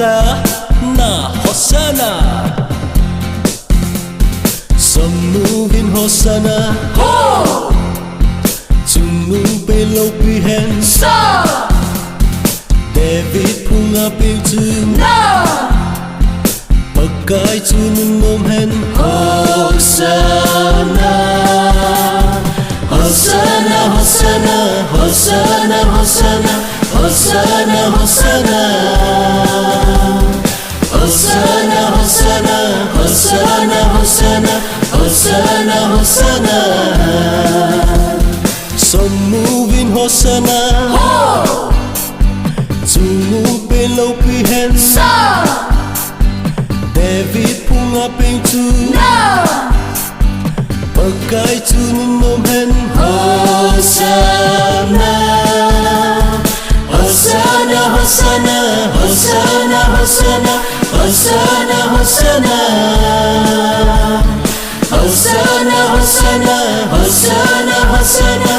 Hosanna, Hosanna. Semnuhin Hosanna, Ho, Tunung below behind sa, David pungaping tu na, Pagkay tunung nomhen Hosanna, Hosanna, Hosanna, Hosanna, Hosanna, Hosanna, Hosanna, Hosanna, Hosanna, Hosanna, Hosanna, Hosanna, Hosanna. Semnuhin Hosanna, ho, Tunung below behind sa, David pungaping tu na, Pagkay tunung nomhen Hosanna, Hosanna, Hosanna, Hosanna, Hosanna, Hosanna, Hosanna, Hosanna, Hosanna, Hosanna, Hosanna, Hosanna,